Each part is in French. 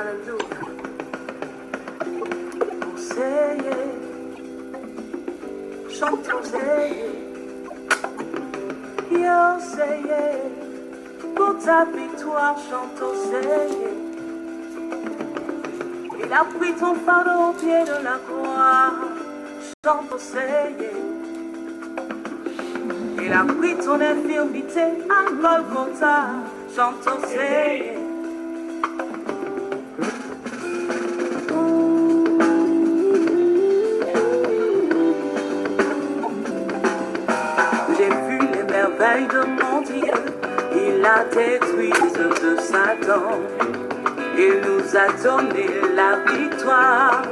Alléluia. Seigneur, chantons Seigneur, yo Seigneur, pour ta victoire, chantons Seigneur. Il a pris ton fardeau au pied de la croix, chantons Seigneur. Il a pris ton infirmité à Golgotha, chantons Seigneur. De mon Dieu, il a détruit les œuvres de Satan. Il nous a donné la victoire,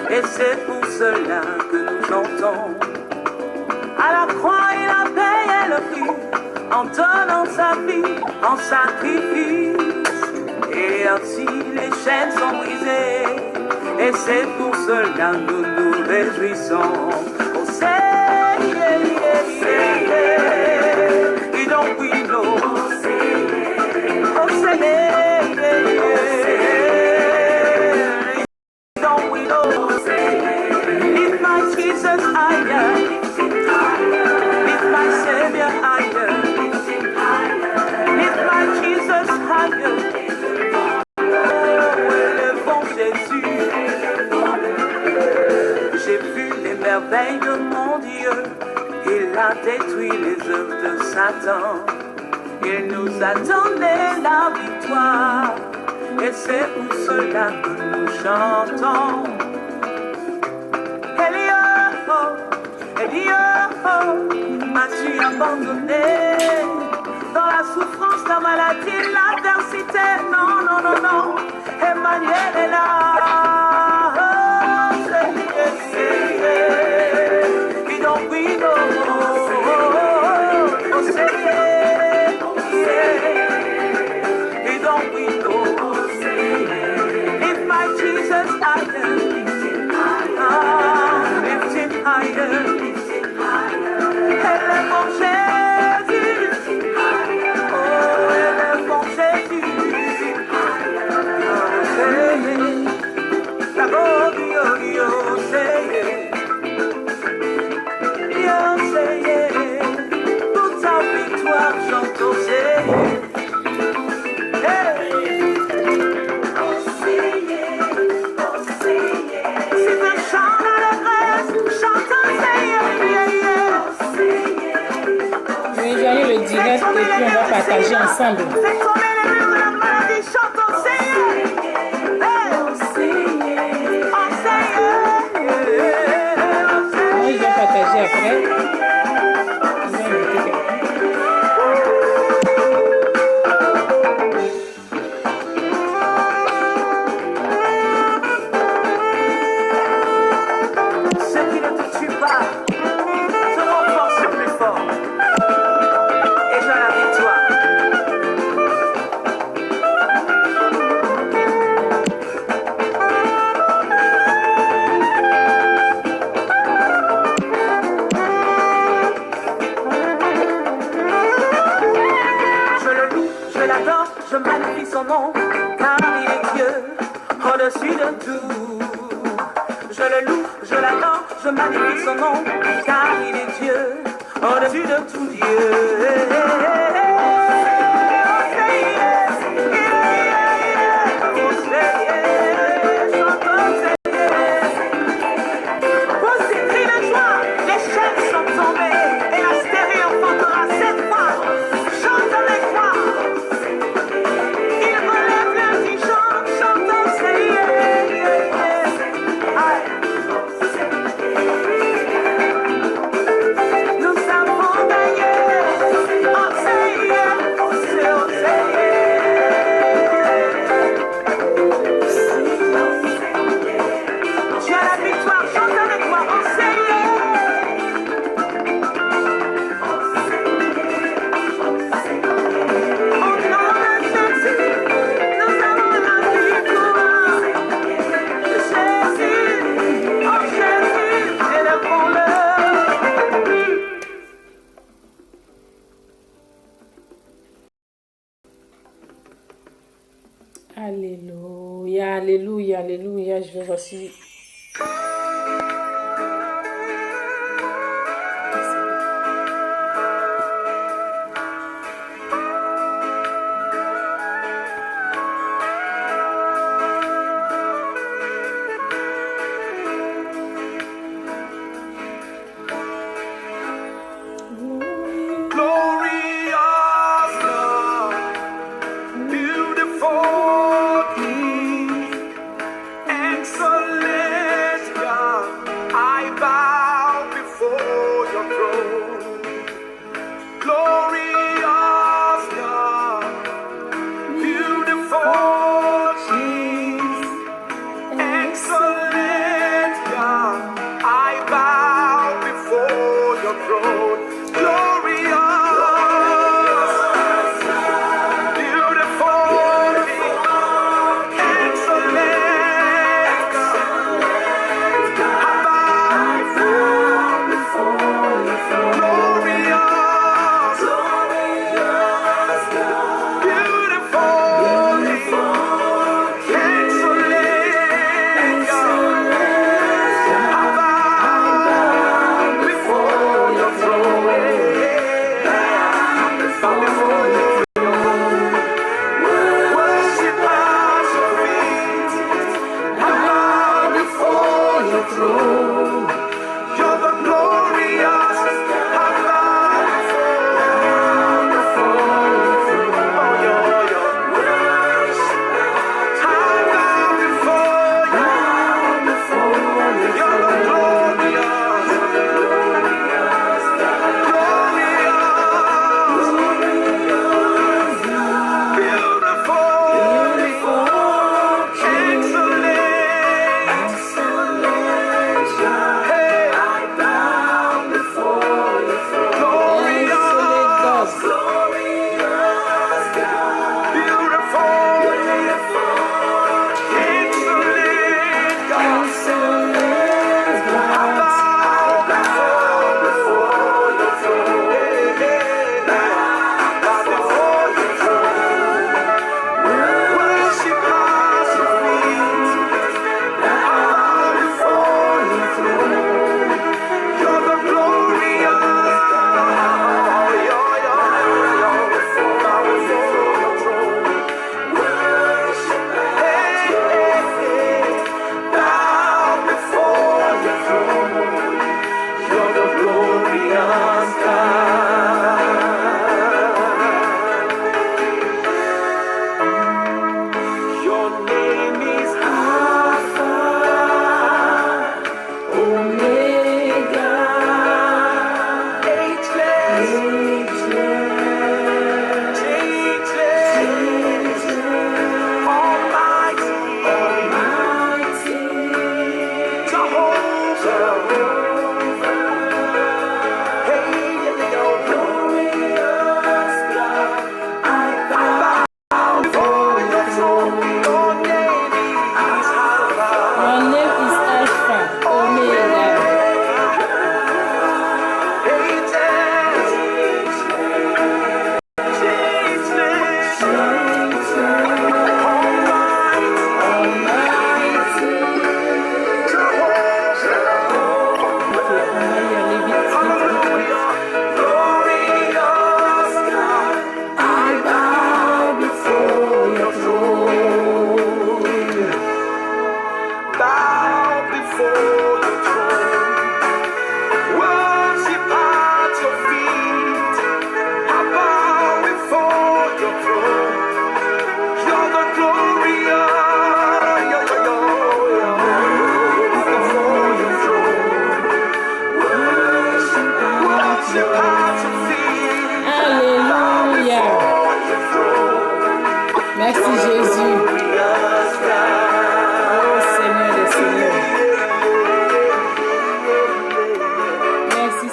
et c'est pour cela que nous chantons. À la croix, il a payé le prix, en donnant sa vie, en sacrifice. Et ainsi les chaînes sont brisées, et c'est pour cela que nous nous réjouissons. Oh Seigneur, don't we know? Oh, say don't we know? Lift my Jesus higher, lift my Savior higher, lift my Jesus higher. Oh, élevons Jésus. J'ai vu les merveilles de mon Dieu. Il a détruit les œuvres de Satan. Il nous a donné la victoire. Et c'est pour cela que nous chantons. Elio, m'as-tu abandonné? Dans la souffrance, la maladie, l'adversité. Non, non, non, non. Emmanuel est là. Et puis on va partager ensemble. Moi, je vais partager après. Je vais inviter quelqu'un. Ce qui ne te tue pas te renforce plus fort. Je magnifie son nom, car il est Dieu, au-dessus de tout. Je le loue, je l'adore, je magnifie son nom, car il est Dieu, au-dessus de tout Dieu. Nous avons gagné, oh, Alléluia, alléluia. Je vais voici.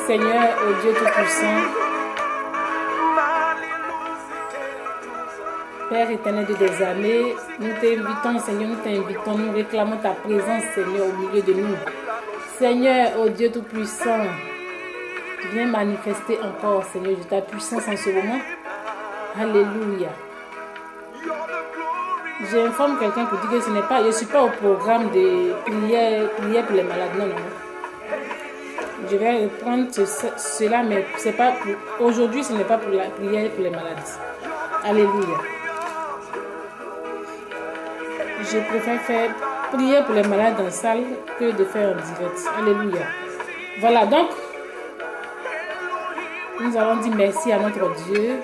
Seigneur, au Dieu Tout-Puissant, Père éternel de des armées, nous t'invitons, Seigneur, nous t'invitons, nous réclamons ta présence, Seigneur, au milieu de nous. Seigneur, au Dieu Tout-Puissant, viens manifester encore, Seigneur, de ta puissance en ce moment. Alléluia. j'informe quelqu'un pour dire que je ne suis pas au programme de prière pour les malades. Non. Je vais reprendre cela, mais c'est pas pour aujourd'hui, ce n'est pas pour la prière pour les malades. Alléluia. Je préfère faire prier pour les malades en salle que de faire en direct. Alléluia. Voilà, donc, nous allons dire merci à notre Dieu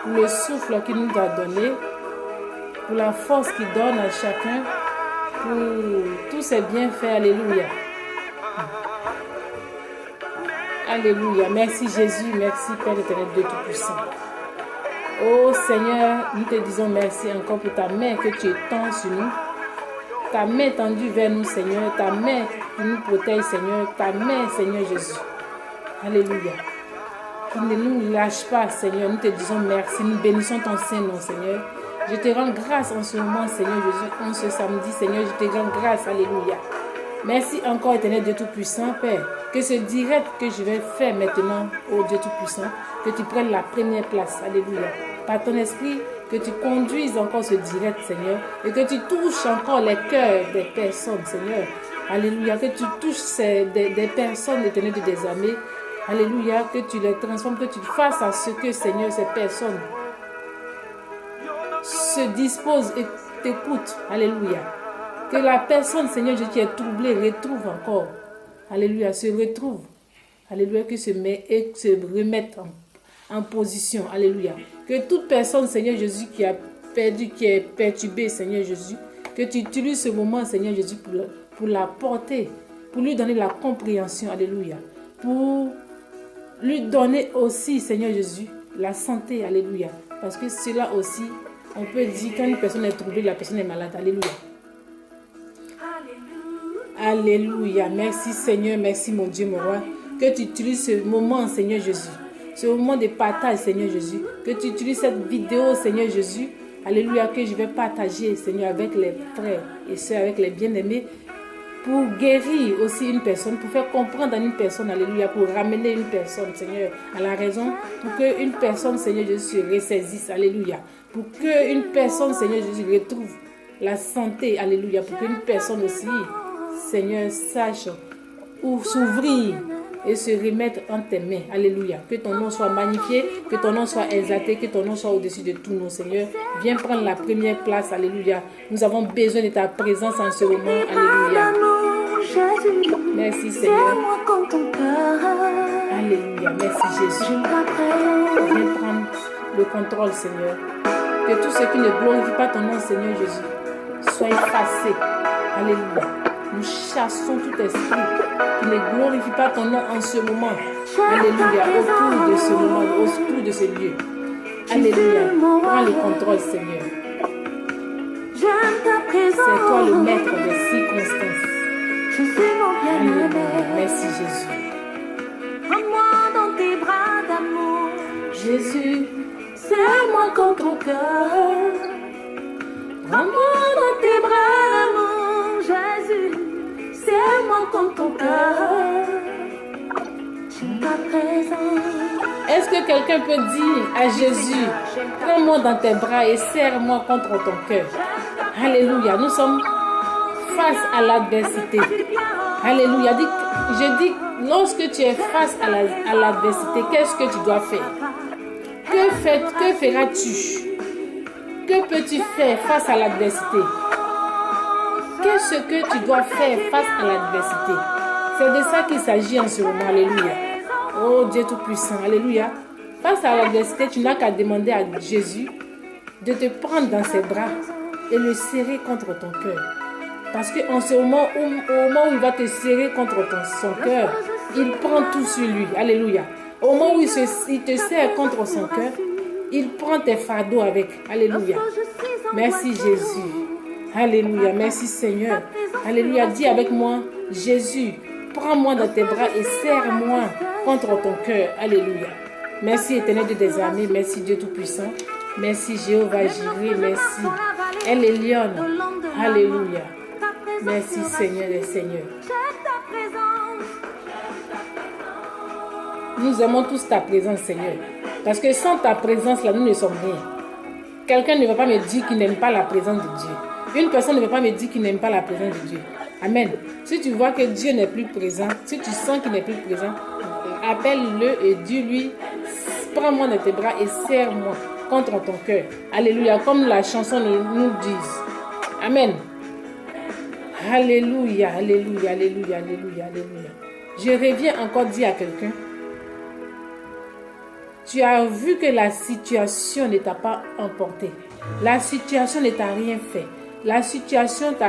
pour le souffle qu'il nous a donné, pour la force qu'il donne à chacun, pour tous ses bienfaits. Alléluia. Alléluia. Merci Jésus, merci Père éternel Dieu Tout-Puissant. Oh Seigneur, nous te disons merci encore pour ta main que tu étends sur nous. Ta main tendue vers nous, Seigneur. Ta main qui nous protège, Seigneur. Ta main, Seigneur Jésus. Alléluia. Qui ne nous lâche pas, Seigneur. Nous te disons merci. Nous bénissons ton Saint-Nom, Seigneur. Je te rends grâce en ce moment, Seigneur Jésus. En ce samedi, Seigneur, je te rends grâce. Alléluia. Merci encore, éternel Dieu Tout-Puissant, Père. Que ce direct que je vais faire maintenant, ô Dieu Tout-Puissant, que tu prennes la première place. Alléluia. Par ton esprit, que tu conduises encore ce direct, Seigneur, et que tu touches encore les cœurs des personnes, Seigneur. Alléluia. Que tu touches des personnes, éternel Dieu des armées. Alléluia. Que tu les transformes, que tu fasses à ce que, Seigneur, ces personnes se disposent et t'écoutent. Alléluia. Que la personne, Seigneur Jésus, qui est troublée, retrouve encore. Alléluia, se retrouve. Alléluia, que se remette en position. Alléluia. Que toute personne, Seigneur Jésus, qui a perdu, qui est perturbée, Seigneur Jésus, que tu utilises ce moment, Seigneur Jésus, pour la porter, pour lui donner la compréhension. Alléluia. Pour lui donner aussi, Seigneur Jésus, la santé. Alléluia. Parce que cela aussi, on peut dire quand une personne est troublée, la personne est malade. Alléluia. Alléluia. Merci Seigneur, merci mon Dieu, mon roi. Que tu utilises ce moment, Seigneur Jésus. Ce moment de partage, Seigneur Jésus. Que tu utilises cette vidéo, Seigneur Jésus. Alléluia, que je vais partager, Seigneur, avec les frères et sœurs, avec les bien-aimés. Pour guérir aussi une personne, pour faire comprendre à une personne, alléluia, pour ramener une personne, Seigneur, à la raison. Pour qu'une personne, Seigneur Jésus, se ressaisisse, alléluia. Pour qu'une personne, Seigneur Jésus, retrouve la santé, alléluia. Pour qu'une personne aussi, Seigneur, sache où s'ouvrir et se remettre en tes mains. Alléluia. Que ton nom soit magnifié, que ton nom soit exalté, que ton nom soit au-dessus de tout nom, Seigneur. Viens prendre la première place. Alléluia. Nous avons besoin de ta présence en ce moment. Alléluia. Merci, Seigneur. Alléluia. Merci, Jésus. Viens prendre le contrôle, Seigneur. Que tout ce qui ne glorifie pas ton nom, Seigneur Jésus, soit effacé. Alléluia. Nous chassons tout esprit qui ne glorifie pas ton nom en ce moment. Alléluia. Autour de ce moment, autour de ce lieu. Alléluia. Prends le contrôle, Seigneur. C'est toi le maître des circonstances. Alléluia. Merci, Jésus. Prends-moi dans tes bras d'amour. Jésus, serre-moi contre ton cœur. Prends-moi dans tes bras d'amour, Jésus. Serre-moi contre ton cœur. Ta présence. Est-ce que quelqu'un peut dire à Jésus, prends-moi dans tes bras et serre-moi contre ton cœur? Alléluia. Nous sommes face à l'adversité. Alléluia. Je dis, lorsque tu es face à l'adversité, qu'est-ce que tu dois faire? Que feras-tu? Que peux-tu faire face à l'adversité? Qu'est-ce que tu dois faire face à l'adversité? C'est de ça qu'il s'agit en ce moment. Alléluia. Oh Dieu Tout-Puissant. Alléluia. Face à l'adversité, tu n'as qu'à demander à Jésus de te prendre dans ses bras et le serrer contre ton cœur. Parce qu'en ce moment, au moment où il va te serrer contre son cœur, il prend tout sur lui. Alléluia. Au moment où il te serre contre son cœur, il prend tes fardeaux avec. Alléluia. Merci Jésus. Alléluia. Merci Seigneur. Alléluia. Dis avec moi, Jésus, prends-moi dans tes bras et serre-moi contre ton cœur. Alléluia. Merci éternel Dieu des armées. Merci Dieu Tout-Puissant. Merci Jéhovah Jireh. Merci El Elyon. Alléluia. Merci Seigneur et Seigneur. Nous aimons tous ta présence, Seigneur. Parce que sans ta présence, là, nous ne sommes rien. quelqu'un ne va pas me dire qu'il n'aime pas la présence de Dieu. Une personne ne va pas me dire qu'il n'aime pas la présence de Dieu. Amen. Si tu vois que Dieu n'est plus présent, si tu sens qu'il n'est plus présent, appelle-le et dis-lui, prends-moi dans tes bras et serre-moi contre ton cœur. Alléluia, comme la chanson nous dit. Amen. Alléluia, alléluia, alléluia, alléluia, alléluia. Je reviens encore dire à quelqu'un, tu as vu que la situation ne t'a pas emporté. La situation ne t'a rien fait. La situation t'a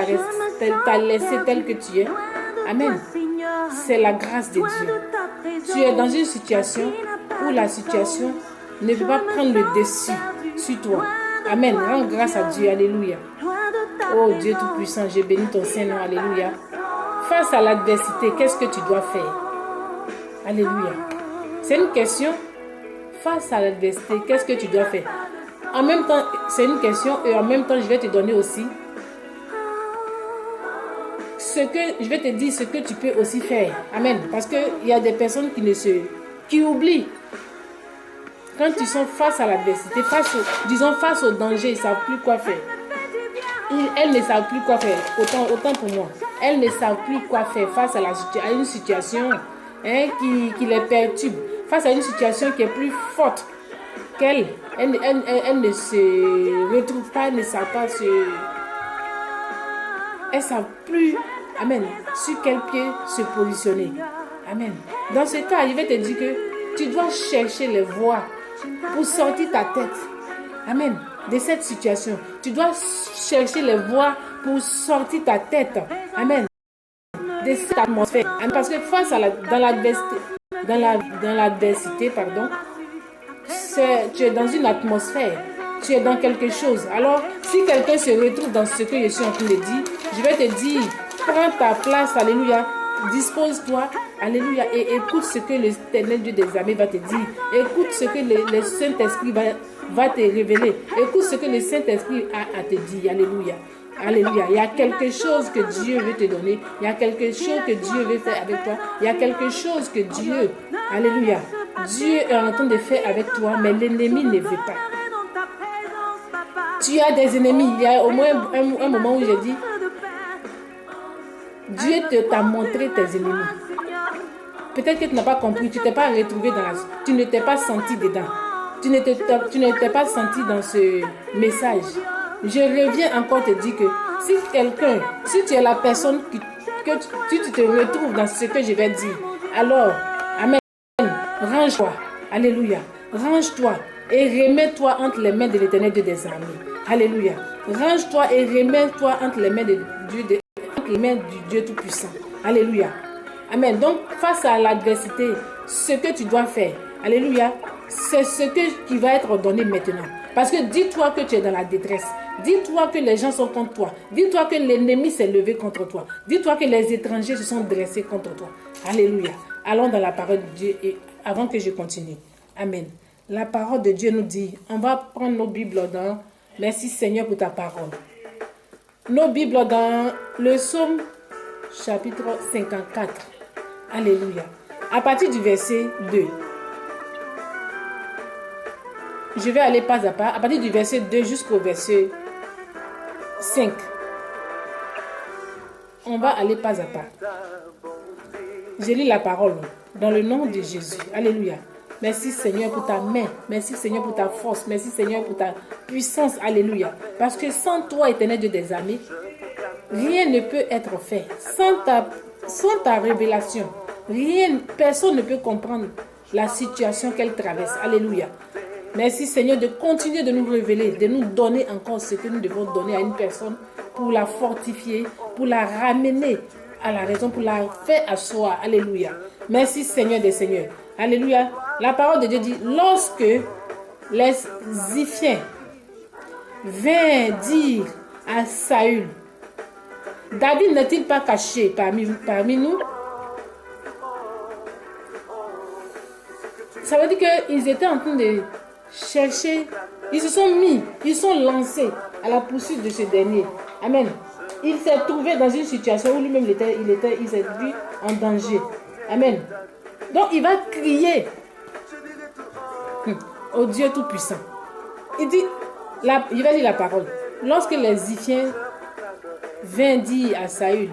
laissé tel que tu es. Amen. C'est la grâce de Dieu. Tu es dans une situation où la situation ne peut pas prendre le dessus sur toi. Amen. Rends grâce à Dieu. Alléluia. Oh Dieu Tout-Puissant, je bénis ton Saint-Nom. Alléluia. Face à l'adversité, qu'est-ce que tu dois faire? Alléluia. C'est une question. Face à l'adversité, qu'est-ce que tu dois faire? En même temps, c'est une question et en même temps, je vais te donner aussi je vais te dire ce que tu peux aussi faire. Amen. Parce qu'il y a des personnes qui oublient. Quand ils sont face à l'adversité, face au danger, ils ne savent plus quoi faire. Elles ne savent plus quoi faire. Autant pour moi. Elles ne savent plus quoi faire face à une situation qui les perturbe. Face à une situation qui est plus forte qu'elles. Elles ne se retrouvent pas, elles ne savent pas elles ne savent plus, amen, sur quel pied se positionner. Amen. Dans ce cas, je vais te dire que tu dois chercher les voies pour sortir ta tête. Amen. De cette situation. Tu dois chercher les voies pour sortir ta tête. Amen. De cette atmosphère. Parce que face à dans l'adversité, tu es dans une atmosphère. Tu es dans quelque chose. Alors, si quelqu'un se retrouve dans ce que je suis en train de dire, je vais te dire, prends ta place, alléluia, dispose-toi, alléluia, et écoute ce que l'Éternel Dieu des armées va te dire. Écoute ce que le Saint-Esprit va te révéler. Écoute ce que le Saint-Esprit a à te dire, alléluia. Alléluia. Il y a quelque chose que Dieu veut te donner. Il y a quelque chose que Dieu veut faire avec toi. Il y a quelque chose que Dieu, alléluia, Dieu est en train de faire avec toi, mais l'ennemi ne veut pas. Tu as des ennemis. Il y a au moins un moment où j'ai dit, Dieu t'a montré tes ennemis. Peut-être que tu n'as pas compris, tu ne t'es pas retrouvé tu ne t'es pas senti dedans. Tu ne t'es pas senti dans ce message. Je reviens encore te dire que si tu es la personne que tu te retrouves dans ce que je vais dire, alors, amen, range-toi, alléluia, range-toi et remets-toi entre les mains de l'Éternel Dieu des armées, alléluia, range-toi et remets-toi entre les mains du Dieu Tout-Puissant, alléluia, amen. Donc, face à l'adversité, ce que tu dois faire, alléluia, c'est ce qui va être donné maintenant. Parce que dis-toi que tu es dans la détresse. Dis-toi que les gens sont contre toi. Dis-toi que l'ennemi s'est levé contre toi. Dis-toi que les étrangers se sont dressés contre toi. Alléluia. Allons dans la parole de Dieu et avant que je continue. Amen. La parole de Dieu nous dit, on va prendre nos Bibles dans, merci Seigneur pour ta parole. Nos Bibles dans le psaume chapitre 54. Alléluia. À partir du verset 2. Je vais aller pas à pas, à partir du verset 2 jusqu'au verset 5. On va aller pas à pas. Je lis la parole dans le nom de Jésus. Alléluia. Merci Seigneur pour ta main. Merci Seigneur pour ta force. Merci Seigneur pour ta puissance. Alléluia. Parce que sans toi, Éternel Dieu des armées, rien ne peut être fait. Sans ta révélation, personne ne peut comprendre la situation qu'elle traverse. Alléluia. Merci Seigneur de continuer de nous révéler, de nous donner encore ce que nous devons donner à une personne pour la fortifier, pour la ramener à la raison, pour la faire asseoir. Alléluia. Merci Seigneur des Seigneurs. Alléluia. La parole de Dieu dit, lorsque les Ziphiens vinrent dire à Saül, David n'est-il pas caché parmi nous? Ça veut dire qu'ils étaient en train de chercher, ils sont lancés à la poursuite de ce dernier. Amen. Il s'est trouvé dans une situation où lui-même il s'est vu en danger. Amen. Donc il va crier au Dieu Tout-Puissant. Il dit, Je vais lire la parole. Lorsque les Ziphiens vinrent dire à Saül,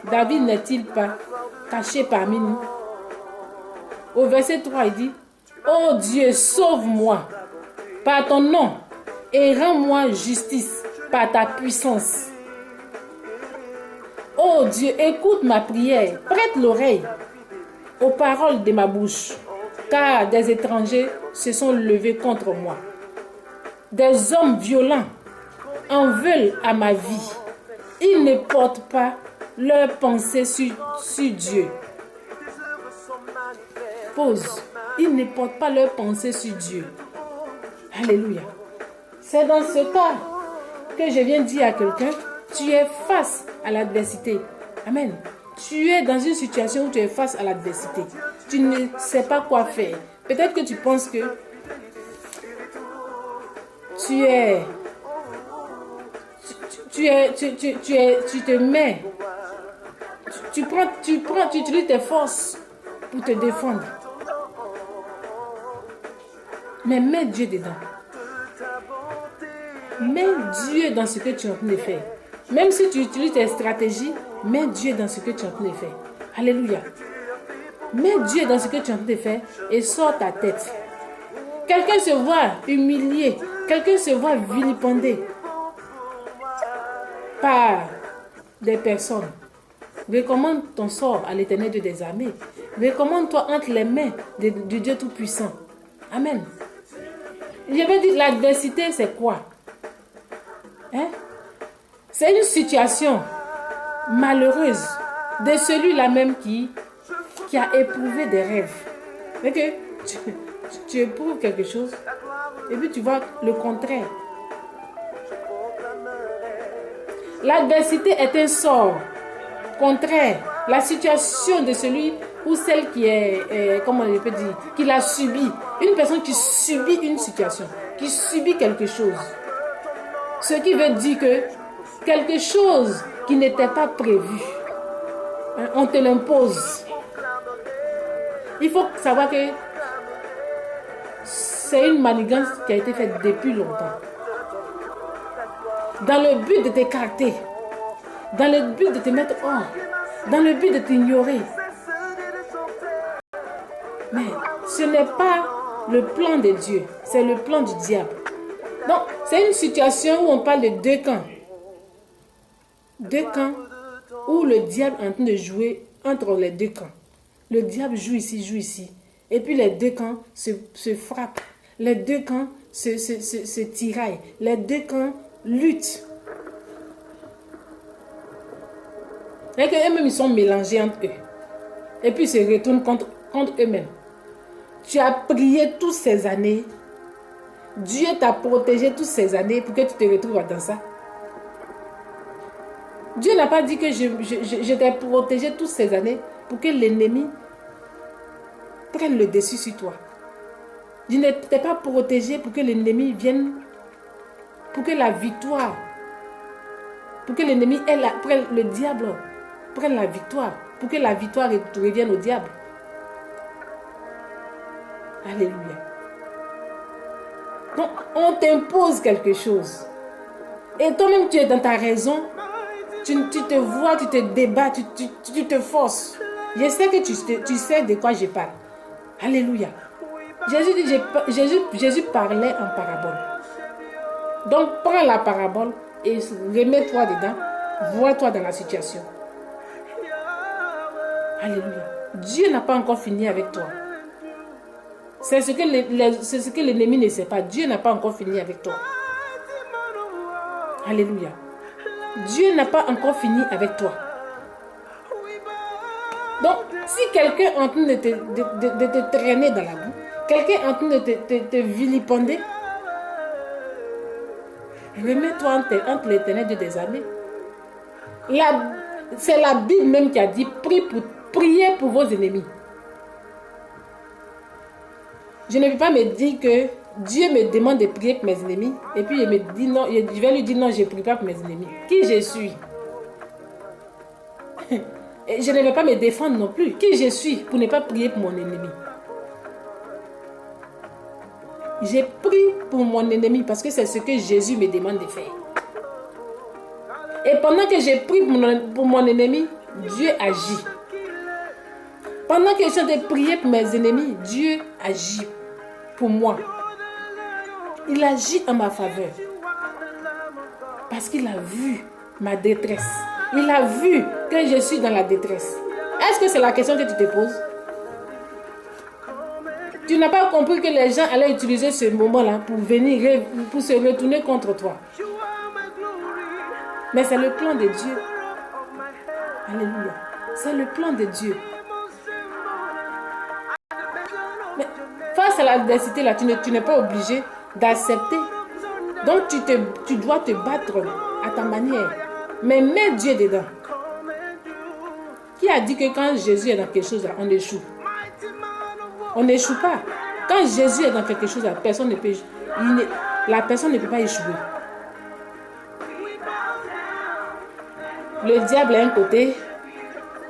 David n'est-il pas caché parmi nous? Au verset 3, il dit, ô Dieu, sauve-moi par ton nom et rends-moi justice par ta puissance. Ô Dieu, écoute ma prière, prête l'oreille aux paroles de ma bouche, car des étrangers se sont levés contre moi. Des hommes violents en veulent à ma vie. Ils ne portent pas leur pensée sur Dieu. Pause. Ils ne portent pas leur pensée sur Dieu. Alléluia. C'est dans ce cas que je viens dire à quelqu'un, tu es face à l'adversité. Amen. Tu es dans une situation où tu es face à l'adversité. Tu ne sais pas quoi faire. Peut-être que tu penses que tu te mets, tu utilises tes forces pour te défendre. Mais mets Dieu dedans. Mets Dieu dans ce que tu es en train de faire. Même si tu utilises tes stratégies, mets Dieu dans ce que tu es en train de faire. Alléluia. Mets Dieu dans ce que tu es en train de faire et sors ta tête. Quelqu'un se voit humilié, quelqu'un se voit vilipendé par des personnes. Recommande ton sort à l'Éternel Dieu des armées. Recommande-toi entre les mains du Dieu Tout-Puissant. Amen. Je vais dire, l'adversité, c'est quoi? C'est une situation malheureuse de celui-là même qui a éprouvé des rêves. Okay? Tu éprouves quelque chose et puis tu vois le contraire. L'adversité est un sort contraire. La situation de celui ou celle qui est, comment je peux dire, qui l'a subi. Une personne qui subit une situation, qui subit quelque chose. Ce qui veut dire que quelque chose qui n'était pas prévu, on te l'impose. Il faut savoir que c'est une manigance qui a été faite depuis longtemps. Dans le but de t'écarter, dans le but de te mettre hors, dans le but de t'ignorer. Mais ce n'est pas le plan de Dieu, c'est le plan du diable. Donc, c'est une situation où on parle de deux camps. Deux camps où le diable est en train de jouer entre les deux camps. Le diable joue ici. Et puis les deux camps se frappent. Les deux camps se tiraillent. Les deux camps luttent. Et qu'eux-mêmes, ils sont mélangés entre eux. Et puis ils se retournent contre eux-mêmes. Tu as prié toutes ces années. Dieu t'a protégé toutes ces années pour que tu te retrouves dans ça. Dieu n'a pas dit que je t'ai protégé toutes ces années pour que l'ennemi prenne le dessus sur toi. Je ne t'ai pas protégé pour que l'ennemi vienne, pour que la victoire, pour que l'ennemi, le diable, prenne la victoire, pour que la victoire revienne au diable. Alléluia. Donc, on t'impose quelque chose. Et toi-même, tu es dans ta raison. Tu te vois, tu te débats, tu te forces. Je sais que tu sais de quoi je parle. Alléluia. Jésus parlait en parabole. Donc, prends la parabole et remets-toi dedans. Vois-toi dans la situation. Alléluia. Dieu n'a pas encore fini avec toi. C'est ce que l'ennemi ne sait pas. Dieu n'a pas encore fini avec toi. Alléluia. Dieu n'a pas encore fini avec toi. Donc, si quelqu'un est en train de te traîner dans la boue, quelqu'un est en train de te vilipender, remets-toi entre l'Éternel Dieu des armées. C'est la Bible même qui a dit, priez pour vos ennemis. Je ne peux pas me dire que Dieu me demande de prier pour mes ennemis et puis il me dit non, je vais lui dire non, je ne prie pas pour mes ennemis. Qui je suis? Et je ne vais pas me défendre non plus. Qui je suis pour ne pas prier pour mon ennemi? J'ai prié pour mon ennemi parce que c'est ce que Jésus me demande de faire. Et pendant que j'ai prié pour mon ennemi, Dieu agit. Pendant que je suis en train de prier pour mes ennemis, Dieu agit pour moi. Il agit en ma faveur. Parce qu'il a vu ma détresse. Il a vu que je suis dans la détresse. Est-ce que c'est la question que tu te poses? Tu n'as pas compris que les gens allaient utiliser ce moment-là pour venir, pour se retourner contre toi. Mais c'est le plan de Dieu. Alléluia. C'est le plan de Dieu. Mais face à l'adversité, là, tu n'es pas obligé d'accepter. Donc tu dois te battre à ta manière. Mais mets Dieu dedans. Qui a dit que quand Jésus est dans quelque chose, là, on échoue? On n'échoue pas. Quand Jésus est dans quelque chose, là, personne ne peut, la personne ne peut pas échouer. Le diable est un côté,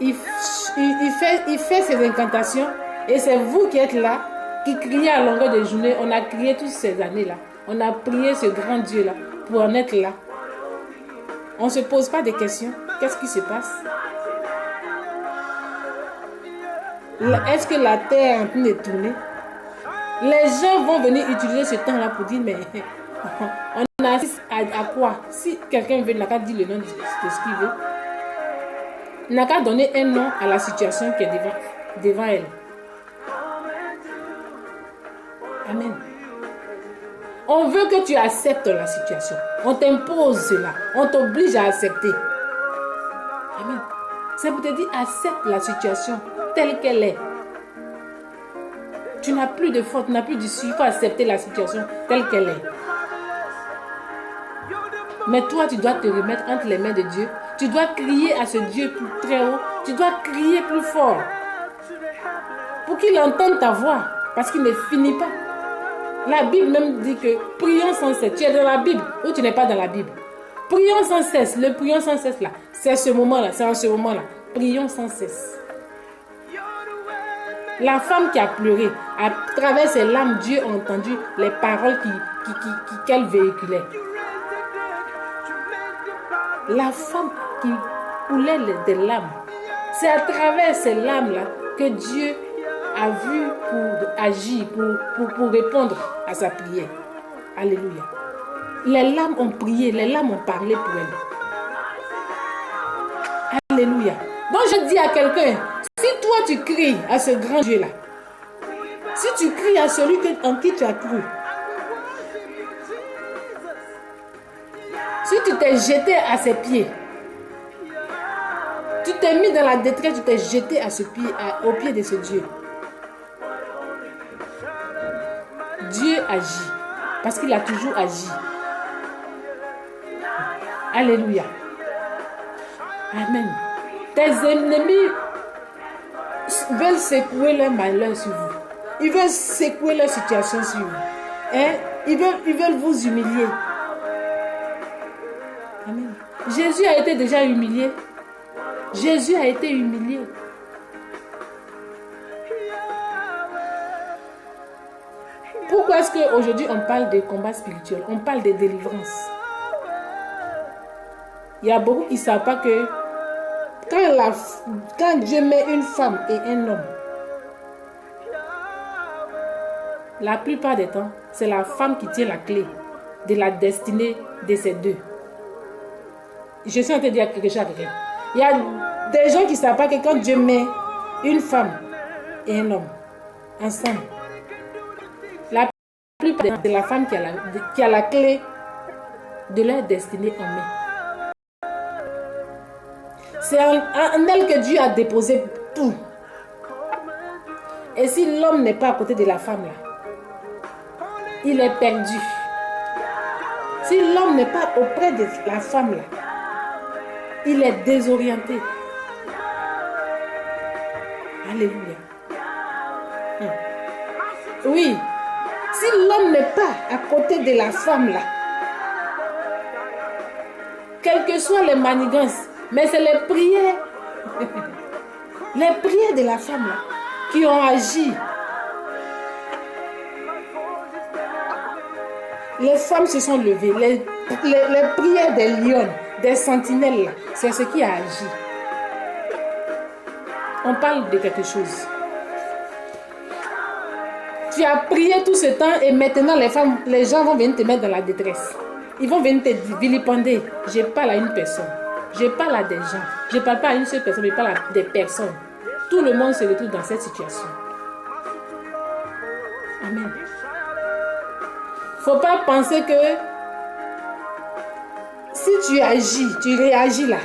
il fait ses incantations et c'est vous qui êtes là, qui criez à longueur de journée. On a crié toutes ces années-là. On a prié ce grand Dieu-là pour en être là. On ne se pose pas de questions. Qu'est-ce qui se passe? Est-ce que la terre est en train de tourner? Les gens vont venir utiliser ce temps-là pour dire, mais on assiste à quoi? Si quelqu'un veut, il n'a qu'à dire le nom de ce qu'il veut. Il n'a qu'à donner un nom à la situation qui est devant elle. Amen. On veut que tu acceptes la situation. On t'impose cela. On t'oblige à accepter. Amen. C'est pour te dire, accepte la situation telle qu'elle est. Tu n'as plus de faute, tu n'as plus d'issue. Il faut accepter la situation telle qu'elle est. Mais toi, tu dois te remettre entre les mains de Dieu. Tu dois crier à ce Dieu plus très haut. Tu dois crier plus fort. Pour qu'il entende ta voix. Parce qu'il ne finit pas. La Bible même dit que prions sans cesse. Tu es dans la Bible ou tu n'es pas dans la Bible. Prions sans cesse. Le prions sans cesse là. C'est ce moment-là. C'est en ce moment-là. Prions sans cesse. La femme qui a pleuré, à travers ses larmes, Dieu a entendu les paroles qu'elle véhiculait. La femme qui coulait des larmes, c'est à travers ces larmes-là que Dieu a vu pour agir, pour répondre à sa prière. Alléluia. Les larmes ont prié, les larmes ont parlé pour elle. Alléluia. Donc je dis à quelqu'un, si toi tu cries à ce grand Dieu-là, si tu cries à celui en qui tu as cru, si tu t'es jeté à ses pieds, tu t'es mis dans la détresse, tu t'es jeté à au pied de ce Dieu. Dieu agit, parce qu'il a toujours agi. Alléluia. Amen. Tes ennemis veulent secouer leur malheur sur vous. Ils veulent secouer leur situation sur vous. Hein? Ils veulent vous humilier. Amen. Jésus a été déjà humilié. Jésus a été humilié. Pourquoi est-ce qu'aujourd'hui on parle de combat spirituel? On parle de délivrance. Il y a beaucoup qui ne savent pas que quand Dieu met une femme et un homme, la plupart des temps, c'est la femme qui tient la clé de la destinée de ces deux. Je suis en train de dire quelque chose à quelqu'un. Il y a des gens qui ne savent pas que quand Dieu met une femme et un homme ensemble, la plupart des temps, c'est la femme qui a la clé de leur destinée en main. C'est en elle que Dieu a déposé tout. Et si l'homme n'est pas à côté de la femme là, il est perdu. Si l'homme n'est pas auprès de la femme là, il est désorienté. Alléluia. Oui. Si l'homme n'est pas à côté de la femme là, quelles que soient les manigances, mais c'est les prières de la femme là, qui ont agi. Les femmes se sont levées. Les prières des lions, des sentinelles, c'est ce qui a agi. On parle de quelque chose. Tu as prié tout ce temps et maintenant les gens vont venir te mettre dans la détresse. Ils vont venir te vilipender. Je parle à une personne. Je parle à des gens. Je ne parle pas à une seule personne, je parle à des personnes. Tout le monde se retrouve dans cette situation. Amen. Il ne faut pas penser que si tu agis, tu réagis là.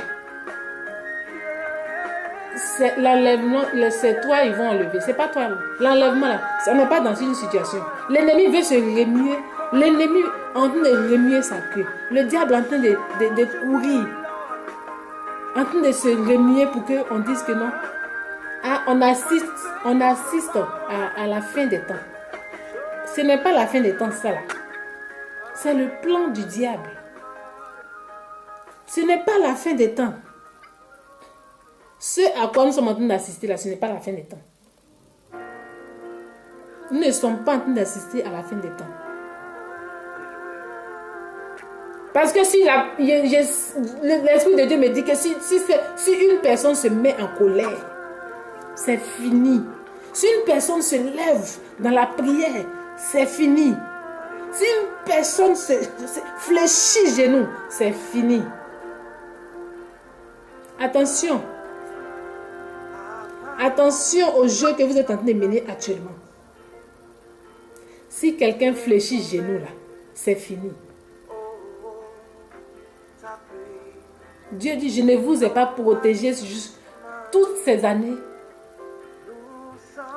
C'est l'enlèvement, c'est toi ils vont enlever. C'est pas toi. L'enlèvement là, on n'est pas dans une situation. L'ennemi veut se remuer. L'ennemi est en train de remuer sa queue. Le diable est en train de courir. En train de se remuer pour qu'on dise que non. Ah, on assiste à la fin des temps. Ce n'est pas la fin des temps, ça là. C'est le plan du diable. Ce n'est pas la fin des temps. Ce à quoi nous sommes en train d'assister là, ce n'est pas la fin des temps. Nous ne sommes pas en train d'assister à la fin des temps. Parce que si l'Esprit de Dieu me dit que si une personne se met en colère, c'est fini. Si une personne se lève dans la prière, c'est fini. Si une personne se fléchit genoux, c'est fini. Attention. Attention au jeu que vous êtes en train de mener actuellement. Si quelqu'un fléchit genoux là, c'est fini. Dieu dit, je ne vous ai pas protégé toutes ces années.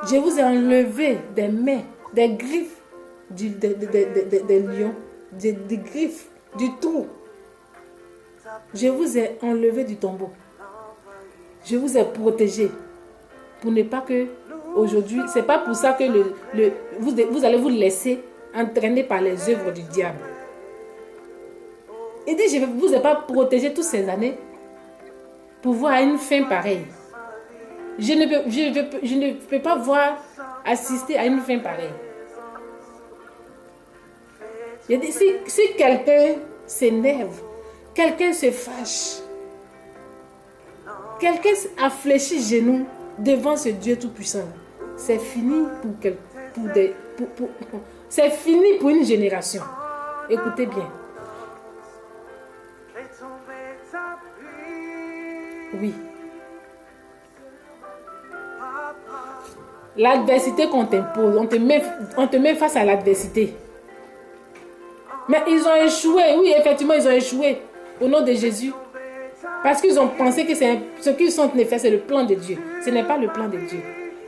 Je vous ai enlevé des mains, des griffes des lions, des griffes du trou. Je vous ai enlevé du tombeau. Je vous ai protégé. Pour ne pas que aujourd'hui, c'est pas pour ça que vous allez vous laisser entraîner par les œuvres du diable. Il dit, je ne vous ai pas protégé toutes ces années pour voir une fin pareille. Je ne peux pas assister à une fin pareille. Il dit, si quelqu'un s'énerve, quelqu'un se fâche, quelqu'un a fléchi genoux devant ce Dieu tout-puissant, c'est fini c'est fini pour une génération. Écoutez bien. Oui. L'adversité qu'on t'impose, on te met face à l'adversité. Mais ils ont échoué. Oui, effectivement, ils ont échoué. Au nom de Jésus. Parce qu'ils ont pensé que ce qu'ils sont en train de faire, c'est le plan de Dieu. Ce n'est pas le plan de Dieu.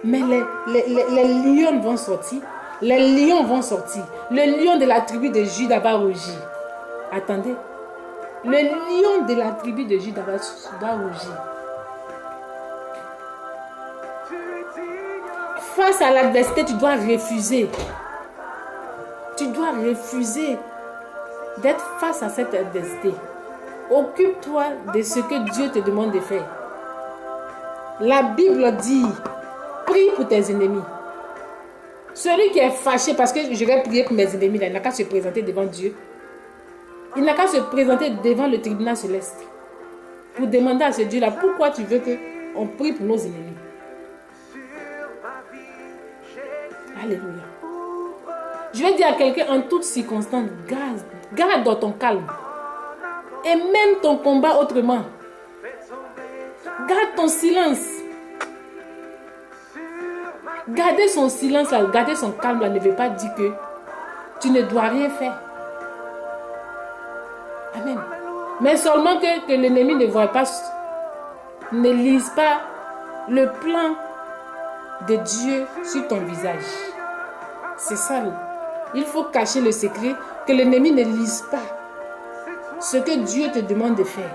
Mais les lions vont sortir. Les lions vont sortir. Le lion de la tribu de Juda va rougir. Attendez. Le lion de la tribu de Juda va rougir. Face à l'adversité, tu dois refuser. Tu dois refuser d'être face à cette adversité. Occupe-toi de ce que Dieu te demande de faire. La Bible dit, prie pour tes ennemis. Celui qui est fâché parce que je vais prier pour mes ennemis, il n'a qu'à se présenter devant Dieu. Il n'a qu'à se présenter devant le tribunal céleste pour demander à ce Dieu-là, pourquoi tu veux qu'on prie pour nos ennemis. Alléluia. Je vais dire à quelqu'un en toutes circonstances, garde dans ton calme. Et mène ton combat autrement. Garde ton silence. Garder son silence, garder son calme là, ne veut pas dire que tu ne dois rien faire. Amen. Mais seulement que l'ennemi ne voit pas, ne lise pas le plan de Dieu sur ton visage. C'est ça. Il faut cacher le secret, que l'ennemi ne lise pas ce que Dieu te demande de faire.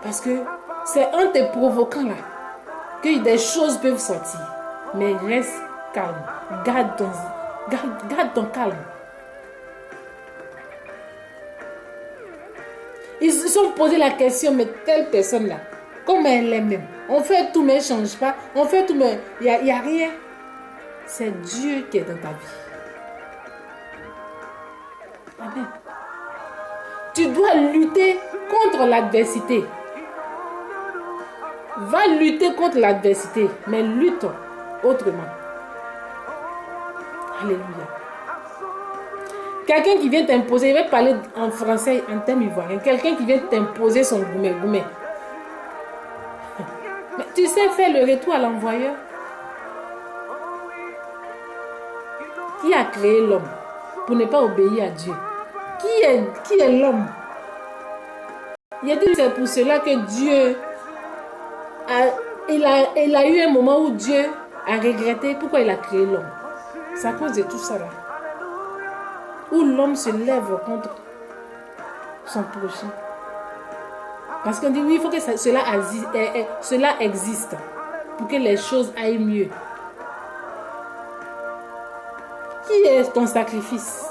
Parce que c'est en te provoquant là que des choses peuvent sortir. Mais reste calme. Garde ton calme. Ils se sont posé la question, mais telle personne là, comment elle est même? On fait tout mais elle ne change pas. On fait tout mais il n'y a rien. C'est Dieu qui est dans ta vie. Amen. Tu dois lutter contre l'adversité. Va lutter contre l'adversité, mais lutte autrement. Alléluia. Quelqu'un qui vient t'imposer, il va parler en français, en termes ivoiriens. Quelqu'un qui vient t'imposer son goumé. Mais tu sais faire le retour à l'envoyeur. Qui a créé l'homme pour ne pas obéir à Dieu? Qui est l'homme? Il a dit c'est pour cela que Dieu il a eu un moment où Dieu a regretté pourquoi il a créé l'homme. C'est à cause de tout ça là. Où l'homme se lève contre son prochain. Parce qu'on dit oui, il faut que cela existe pour que les choses aillent mieux. Qui est ton sacrifice?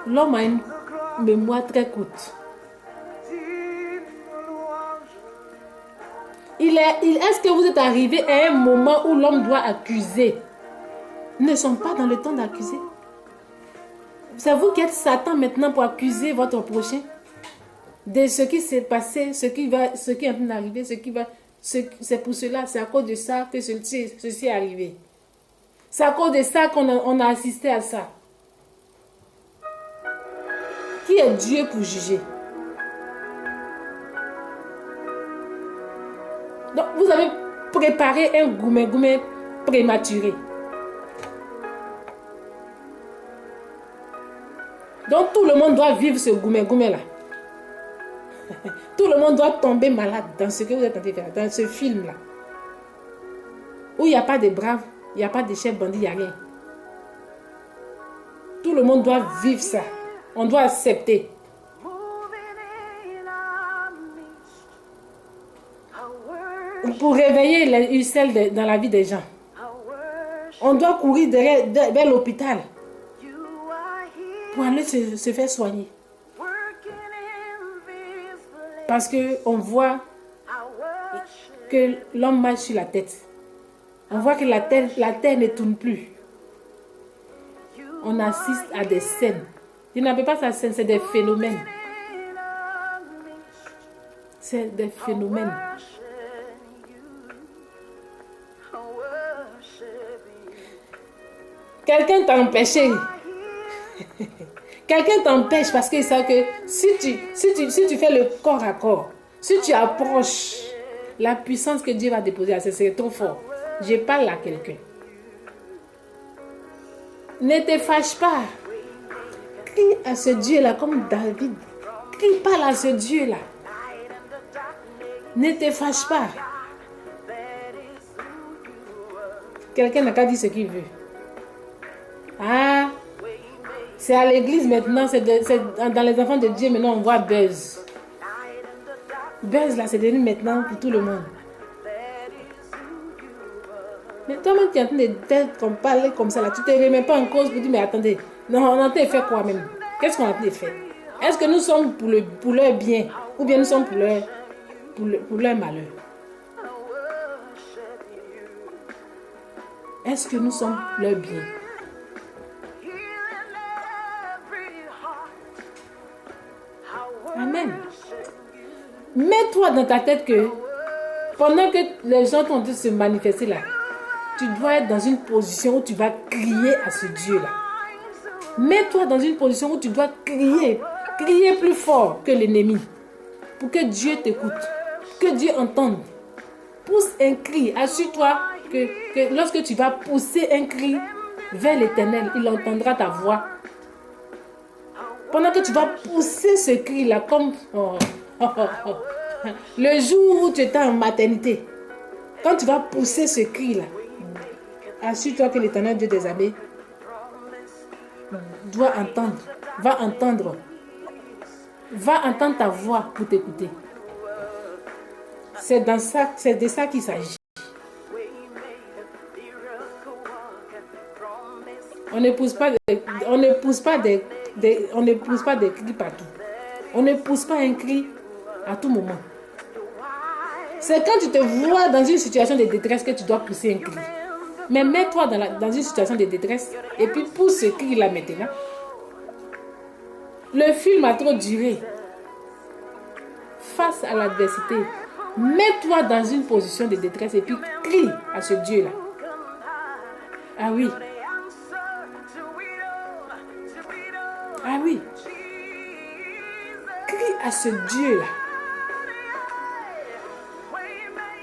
L'homme a une mémoire très courte. Est-ce que vous êtes arrivé à un moment où l'homme doit accuser? Nous ne sommes pas dans le temps d'accuser. C'est vous qui êtes Satan maintenant pour accuser votre prochain de ce qui s'est passé, ce qui est en train d'arriver, c'est pour cela, c'est à cause de ça que ceci est arrivé. C'est à cause de ça qu'on a assisté à ça. Qui est Dieu pour juger? Donc, vous avez préparé un goumé prématuré. Donc, tout le monde doit vivre ce goumé là. Tout le monde doit tomber malade dans ce que vous êtes en train de faire, dans ce film là. Où il n'y a pas de braves, il n'y a pas de chefs bandits, il n'y a rien. Tout le monde doit vivre ça. On doit accepter. Pour réveiller les ucelles dans la vie des gens. On doit courir vers l'hôpital pour aller se faire soigner. Parce qu'on voit que l'homme marche sur la tête. On voit que la terre ne tourne plus. On assiste à des scènes. Je n'appelle pas ça scène, c'est des phénomènes. C'est des phénomènes. Quelqu'un t'a empêché. Quelqu'un t'empêche parce qu'il sait que si tu fais le corps à corps, si tu approches, la puissance que Dieu va déposer, c'est trop fort. Je parle à quelqu'un. Ne te fâche pas. Crie à ce Dieu-là comme David. Crie, parle à ce Dieu-là. Ne te fâche pas. Quelqu'un n'a qu'à dire ce qu'il veut. Ah, c'est à l'église maintenant, c'est dans les enfants de Dieu, maintenant on voit buzz. Buzz là, c'est devenu maintenant pour tout le monde. Mais toi-même, tu es en train de t'être comme parler comme ça là, tu ne te remets pas en cause pour dire, mais attendez, non, on est en train de faire quoi même? Qu'est-ce qu'on est en train de faire? Est-ce que nous sommes pour leur bien ou bien nous sommes pour leur malheur? Est-ce que nous sommes leur bien? Amen. Mets-toi dans ta tête que pendant que les gens sont en train de se manifester là, tu dois être dans une position où tu vas crier à ce Dieu-là. Mets-toi dans une position où tu dois crier plus fort que l'ennemi pour que Dieu t'écoute, que Dieu entende. Pousse un cri, assure-toi que lorsque tu vas pousser un cri vers l'Éternel, il entendra ta voix. Pendant que tu vas pousser ce cri-là comme le jour où tu étais en maternité, quand tu vas pousser ce cri-là, assure-toi que l'Éternel Dieu des armées va entendre ta voix pour t'écouter. C'est de ça qu'il s'agit. On ne pousse pas des cris partout. On ne pousse pas un cri à tout moment. C'est quand tu te vois dans une situation de détresse que tu dois pousser un cri. Mais mets-toi dans une situation de détresse et puis pousse ce cri là maintenant. Le film a trop duré. Face à l'adversité, mets-toi dans une position de détresse et puis crie à ce Dieu-là. Ah oui. Ah oui. Crie à ce Dieu-là.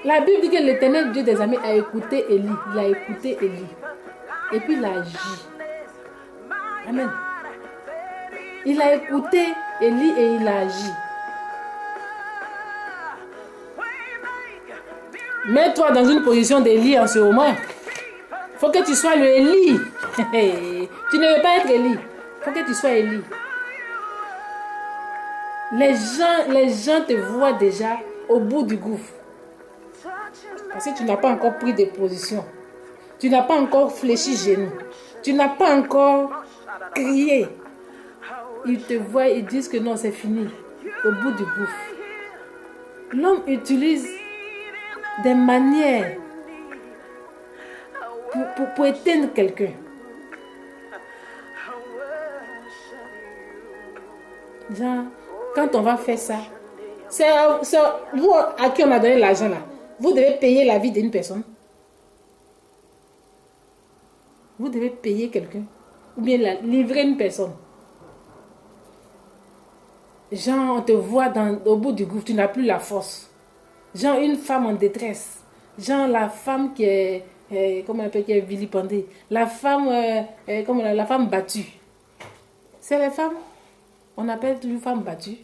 La Bible dit que l'Éternel Dieu des armées a écouté Élie. Il a écouté Élie. Et puis il a agi. Amen. Il a écouté Élie et il a agi. Mets-toi dans une position d'Élie en ce moment. Il faut que tu sois le Élie. Tu ne veux pas être Élie. Il faut que tu sois Élie. Les gens te voient déjà au bout du gouffre. Parce que tu n'as pas encore pris de position. Tu n'as pas encore fléchi genou. Tu n'as pas encore crié. Ils te voient et disent que non, c'est fini. Au bout du gouffre. L'homme utilise des manières pour éteindre quelqu'un. Genre, quand on va faire ça, c'est vous à qui on a donné l'argent là. Vous devez payer la vie d'une personne. Vous devez payer quelqu'un. Ou bien livrer une personne. Genre, on te voit au bout du gouffre, tu n'as plus la force. Genre, une femme en détresse. Genre, la femme qui est, comment on appelle, qui est vilipendée. La femme, la femme battue. C'est les femmes. On appelle toujours femme battue.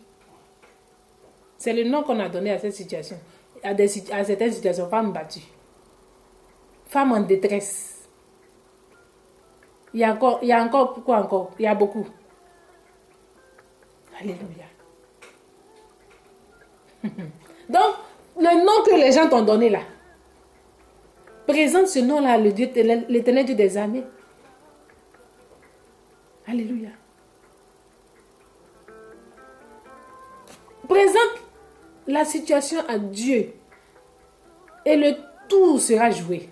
C'est le nom qu'on a donné à cette situation. À certaines situations, femme battue. Femme en détresse. Il y a encore, pourquoi encore? Il y a beaucoup. Alléluia. Donc, le nom que les gens t'ont donné là, présente ce nom-là, l'Éternel Dieu des armées. Alléluia. Présente la situation à Dieu et le tour sera joué.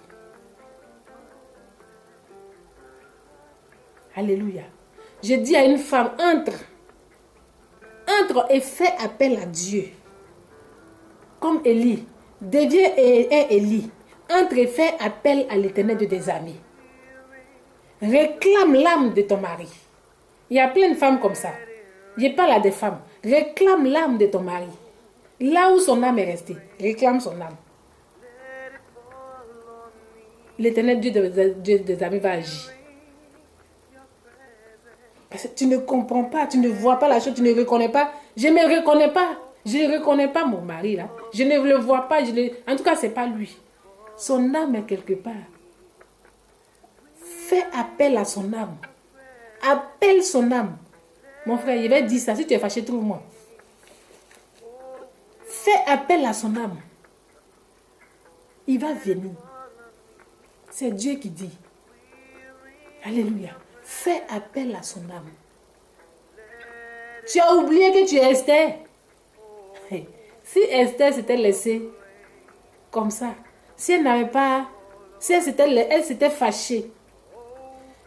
Alléluia. Je dis à une femme, entre et fais appel à Dieu. Comme Élie, deviens Élie. Entre et fais appel à l'Éternel Dieu des armées. Réclame l'âme de ton mari. Il y a plein de femmes comme ça. Je parle à des femmes. Réclame l'âme de ton mari. Là où son âme est restée, réclame son âme. L'Éternel Dieu des armées va agir. Parce que tu ne comprends pas, tu ne vois pas la chose, tu ne reconnais pas. Je ne me reconnais pas. Je ne reconnais pas mon mari là. Je ne le vois pas. En tout cas, ce n'est pas lui. Son âme est quelque part. Fais appel à son âme. Appelle son âme. Mon frère, il va dire ça. Si tu es fâché, trouve-moi. Fais appel à son âme. Il va venir. C'est Dieu qui dit. Alléluia. Fais appel à son âme. Tu as oublié que tu es Esther. Si Esther s'était laissée comme ça, si elle n'avait pas, si elle s'était fâchée,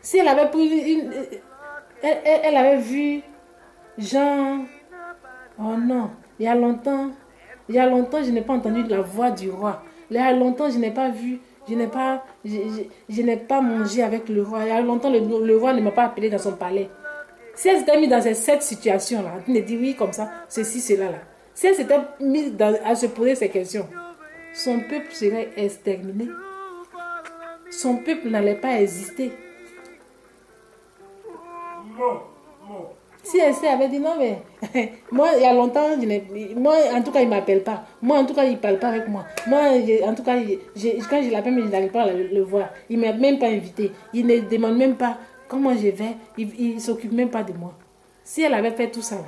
si elle avait pris elle avait vu Jean, oh non, il y a longtemps, je n'ai pas entendu la voix du roi. Il y a longtemps, je n'ai pas vu, je n'ai pas mangé avec le roi. Il y a longtemps, le roi ne m'a pas appelé dans son palais. Si elle s'était mise dans cette situation-là, elle me dit oui, comme ça, ceci, cela, là. Si elle s'était mise à se poser ces questions, son peuple serait exterminé. Son peuple n'allait pas exister. Si Esther avait dit non, mais moi, il y a longtemps, moi, en tout cas, il ne m'appelle pas. Moi, en tout cas, il ne parle pas avec moi. Moi, en tout cas, quand je l'appelle, mais je n'arrive pas à le voir. Il ne m'a même pas invité. Il ne demande même pas comment je vais. Il ne s'occupe même pas de moi. Si elle avait fait tout ça, là,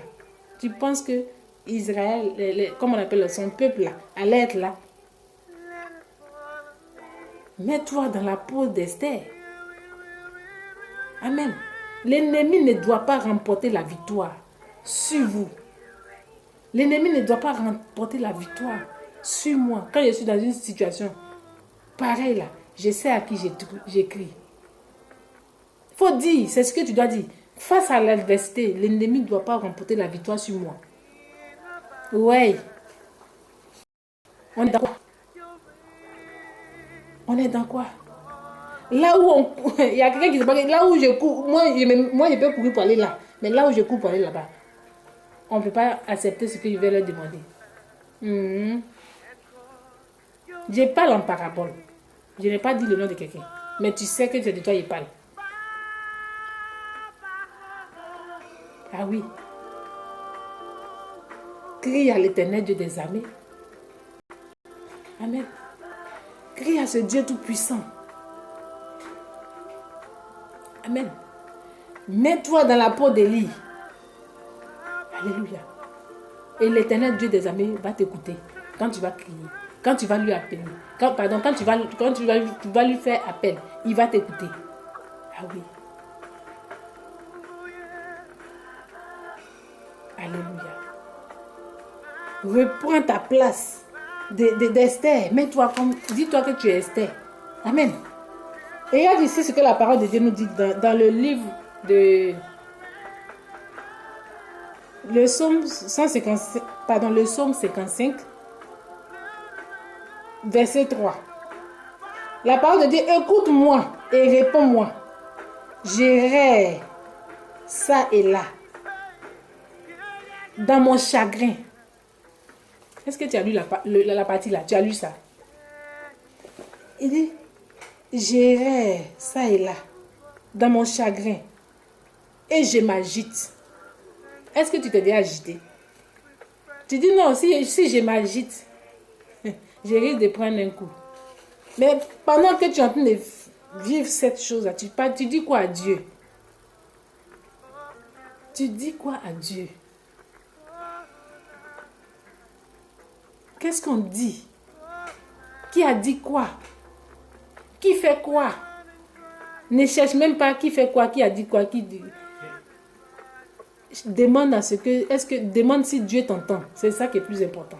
tu penses que Israël, comment on appelle son peuple, là, allait être là? Mets-toi dans la peau d'Esther. Amen. L'ennemi ne doit pas remporter la victoire sur vous. L'ennemi ne doit pas remporter la victoire sur moi. Quand je suis dans une situation pareille là, Je sais à qui j'écris. Il faut dire, c'est ce que tu dois dire. Face à l'adversité, l'ennemi ne doit pas remporter la victoire sur moi. Ouais. On est dans quoi? On est dans quoi? Là où il y a quelqu'un qui se parle, là où je cours, moi je peux courir pour aller là. Mais là où je cours pour aller là-bas, on ne peut pas accepter ce que je vais leur demander. Je parle en parabole. Je n'ai pas dit le nom de quelqu'un. Mais tu sais que c'est de toi je parle. Ah oui. Crie à l'Éternel Dieu des armées. Amen. Crie à ce Dieu tout-puissant. Amen. Mets-toi dans la peau d'Élie. Alléluia. Et l'Éternel Dieu des armées va t'écouter quand tu vas crier, quand tu vas lui appeler. Quand tu vas lui faire appel, il va t'écouter. Ah oui. Alléluia. Reprends ta place d'Esther. Mets-toi comme, dis-toi que tu es Esther. Amen. Et regarde ici ce que la parole de Dieu nous dit dans le livre de le psaume 55, verset 3. La parole de Dieu, écoute-moi et réponds-moi. J'irai ça et là dans mon chagrin. Est-ce que tu as lu la partie là? Tu as lu ça? Il dit, j'irai ça et là dans mon chagrin et je m'agite. Est-ce que tu t'es déjà agité? Tu dis non, si je m'agite, je risque de prendre un coup. Mais pendant que tu es en train de vivre cette chose-là, tu dis quoi à Dieu? Tu dis quoi à Dieu? Qu'est-ce qu'on dit? Qui a dit quoi? Qui fait quoi? Ne cherche même pas qui fait quoi, qui a dit quoi, qui dit. Demande demande si Dieu t'entend. C'est ça qui est plus important.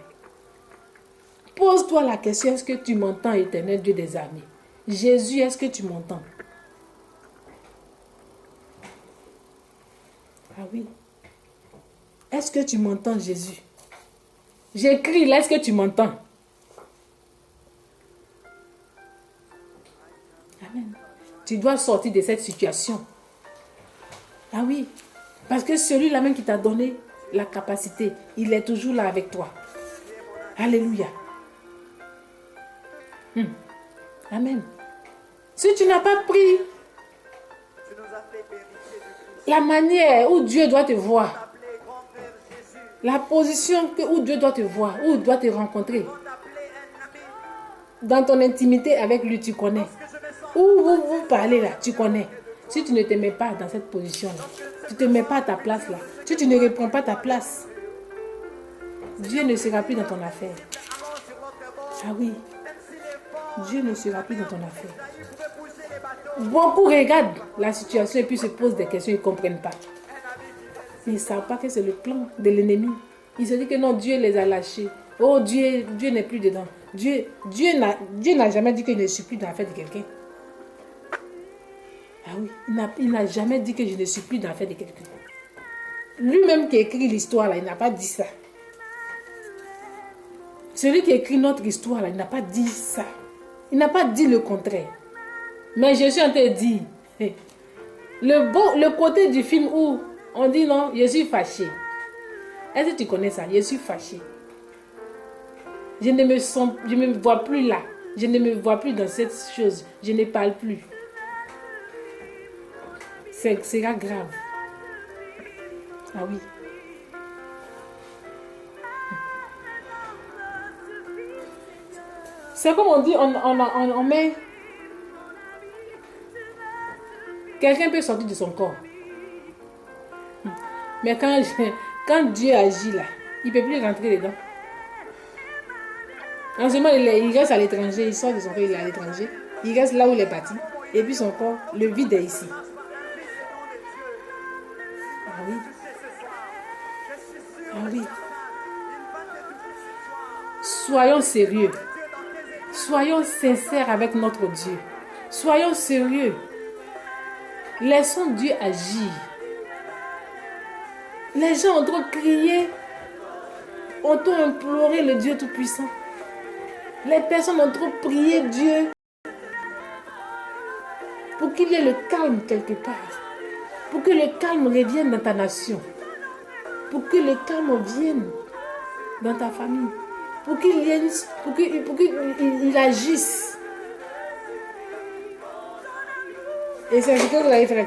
Pose-toi la question, est-ce que tu m'entends, Éternel Dieu des armées? Jésus, est-ce que tu m'entends? Ah oui. Est-ce que tu m'entends, Jésus? J'écris là, est-ce que tu m'entends? Amen. Tu dois sortir de cette situation. Ah oui. Parce que celui-là même qui t'a donné la capacité, il est toujours là avec toi. Alléluia. Amen. Si tu n'as pas pris la manière où Dieu doit te voir, la position où Dieu doit te voir, où il doit te rencontrer, dans ton intimité avec lui, tu connais. Où vous parlez là, tu connais. Si tu ne te mets pas dans cette position-là, tu ne te mets pas à ta place là, si tu ne réponds pas à ta place, Dieu ne sera plus dans ton affaire. Ah oui. Dieu ne sera plus dans ton affaire. Beaucoup regardent la situation et puis se posent des questions, ils ne comprennent pas. Mais ils ne savent pas que c'est le plan de l'ennemi. Ils se disent que non, Dieu les a lâchés. Oh, Dieu n'est plus dedans. Dieu n'a jamais dit que je ne suis plus dans l'affaire de quelqu'un. Ah oui, il n'a jamais dit que je ne suis plus dans l'affaire de quelqu'un. Lui-même qui écrit l'histoire là, il n'a pas dit ça. Celui qui écrit notre histoire là, il n'a pas dit ça. Il n'a pas dit le contraire. Mais je suis en train de dire, le côté du film où on dit non, je suis fâché. Est-ce que tu connais ça? Je suis fâché. Je ne me vois plus là. Je ne me vois plus dans cette chose. Je ne parle plus. C'est grave. Ah oui. C'est comme on dit, on met... Quelqu'un peut sortir de son corps. Mais quand Dieu agit là, il ne peut plus rentrer dedans. En ce moment, il reste à l'étranger, il sort de son corps, il est à l'étranger. Il reste là où il est parti. Et puis son corps, le vide est ici. Ah oui. Ah oui. Soyons sérieux. Soyons sincères avec notre Dieu. Soyons sérieux. Laissons Dieu agir. Les gens ont trop crié, ont trop imploré le Dieu Tout-Puissant. Les personnes ont trop prié Dieu pour qu'il y ait le calme quelque part. Pour que le calme revienne dans ta nation. Pour que le calme vienne dans ta famille. Pour qu'il agisse. Et c'est ce que vous avez fait là.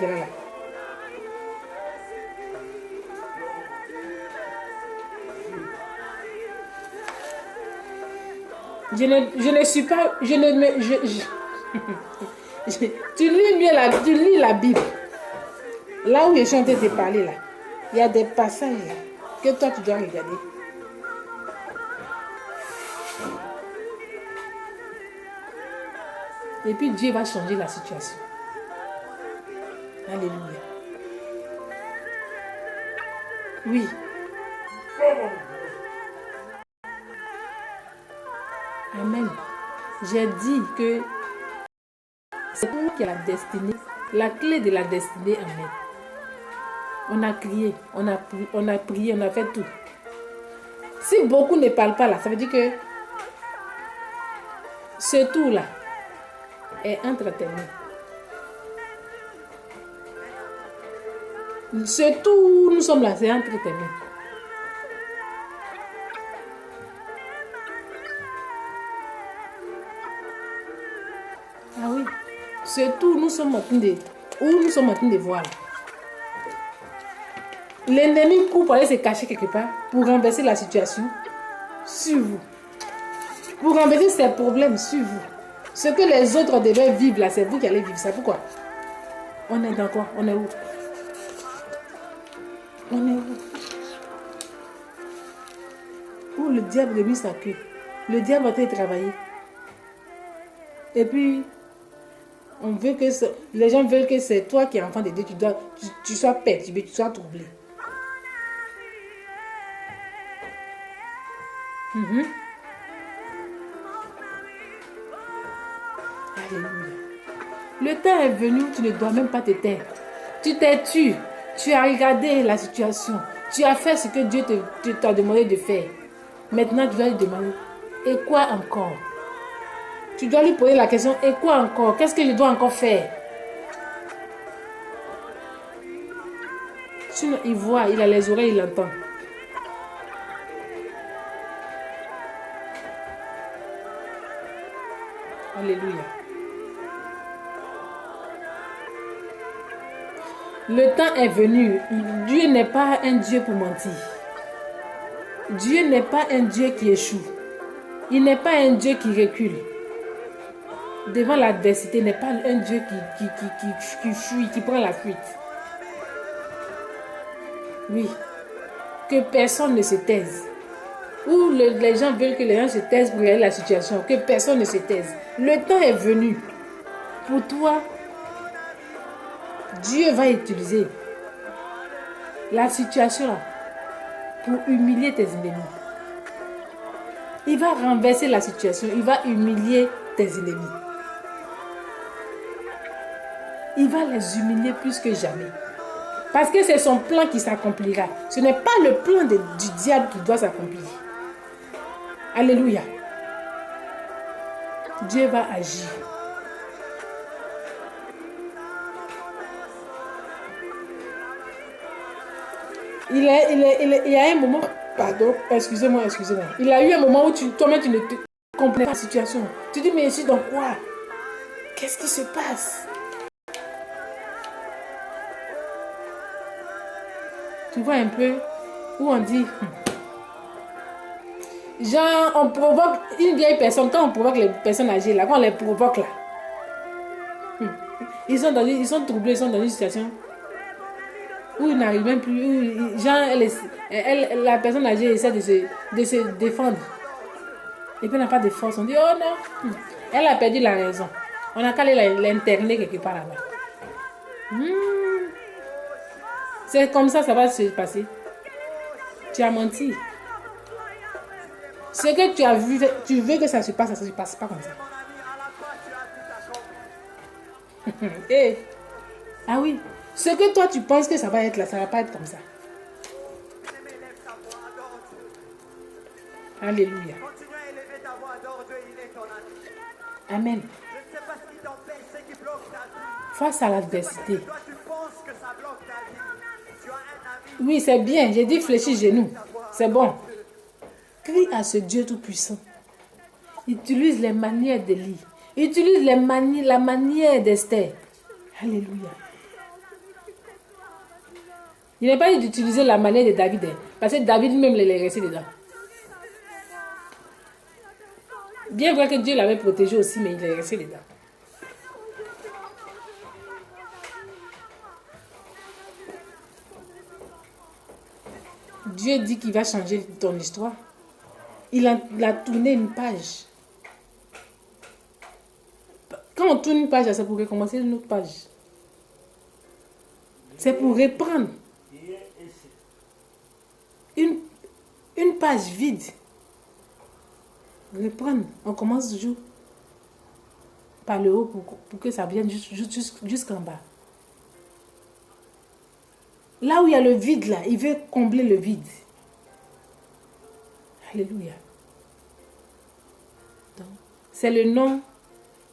Je ne suis pas... tu lis la Bible. Là où je suis en train de te parler, là, il y a des passages là, que toi tu dois regarder. Et puis Dieu va changer la situation. Alléluia. Oui. Amen. J'ai dit que c'est pour qui a la destinée, la clé de la destinée en main. On a crié, on a prié, on a fait tout. Si beaucoup ne parlent pas là, ça veut dire que ce tout là est entre tes mains. Ce tout, nous sommes là, c'est entre tes mains. Ah oui, c'est tout, nous sommes en train de voir. L'ennemi court pour aller se cacher quelque part pour renverser la situation sur vous. Pour renverser ses problèmes sur vous. Ce que les autres devaient vivre là, c'est vous qui allez vivre ça. Pourquoi? On est dans quoi? On est où? On est où? Où le diable a mis sa queue. Le diable va travailler. Et puis, les gens veulent que c'est toi qui es enfant de Dieu. Tu sois perturbé, tu sois troublé. Alléluia. Le temps est venu où tu ne dois même pas te taire. Tu t'es tu. Tu as regardé la situation. Tu as fait ce que Dieu t'a demandé de faire. Maintenant, tu dois lui demander, et quoi encore? Tu dois lui poser la question, et quoi encore? Qu'est-ce que je dois encore faire? Sinon, il voit, il a les oreilles, il entend. Alléluia. Le temps est venu. Dieu n'est pas un Dieu pour mentir. Dieu n'est pas un Dieu qui échoue. Il n'est pas un Dieu qui recule. Devant l'adversité, il n'est pas un Dieu qui fuit, qui prend la fuite. Oui. Que personne ne se taise. Ou les gens veulent que les gens se taisent pour regarder la situation. Que personne ne se taise. Le temps est venu. Pour toi, Dieu va utiliser la situation là pour humilier tes ennemis. Il va renverser la situation. Il va humilier tes ennemis. Il va les humilier plus que jamais. Parce que c'est son plan qui s'accomplira. Ce n'est pas le plan du diable qui doit s'accomplir. Alléluia. Dieu va agir. Il y a un moment, pardon, excusez-moi. Il y a eu un moment où toi-même tu ne te comprends pas la situation. Tu dis, mais je suis dans quoi? Qu'est-ce qui se passe? Tu vois un peu où on dit, genre, on provoque une vieille personne, quand on provoque les personnes âgées, là, quand on les provoque là, ils sont troublés, ils sont dans une situation où ils n'arrivent même plus, où, genre, la personne âgée essaie de se défendre. Et puis elle n'a pas de force. On dit, oh non, elle a perdu la raison. On a qu'à l'interner quelque part là-bas. C'est comme ça va se passer. Tu as menti. Ce que tu as vu, tu veux que ça se passe, ça ne se passe pas comme ça. Hey. Ah oui. Ce que toi tu penses que ça va être là, ça ne va pas être comme ça. Alléluia. Amen. Face à l'adversité. Oui, c'est bien. J'ai dit fléchis genoux. C'est bon. Crie à ce Dieu tout-puissant. Utilise les manières d'Élie. Utilise la manière d'Esther. Alléluia. Il n'est pas dit d'utiliser la manière de David. Parce que David même est resté dedans. Bien vrai que Dieu l'avait protégé aussi, mais il est resté dedans. Dieu dit qu'il va changer ton histoire. Il a tourné une page. Quand on tourne une page, c'est pour recommencer une autre page. C'est pour reprendre. Une page vide. Reprendre. On commence toujours par le haut pour que ça vienne jusqu'en bas. Là où il y a le vide, là, il veut combler le vide. Alléluia. C'est le nom,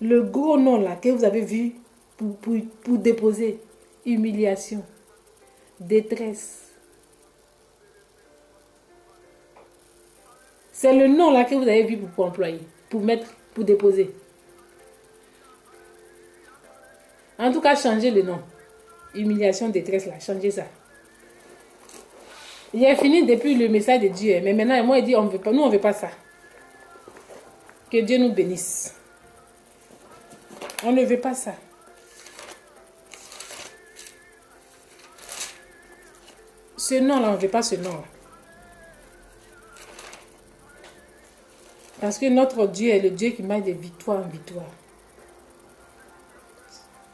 le gros nom là que vous avez vu pour déposer. Humiliation, détresse. C'est le nom là que vous avez vu pour employer, pour mettre, pour déposer. En tout cas, changez le nom. Humiliation, détresse là, changez ça. J'ai fini depuis le message de Dieu, mais maintenant, moi, il dit, on veut pas, nous, on ne veut pas ça. Que Dieu nous bénisse. On ne veut pas ça. Ce nom-là, on ne veut pas ce nom-là. Parce que notre Dieu est le Dieu qui mène de victoire en victoire.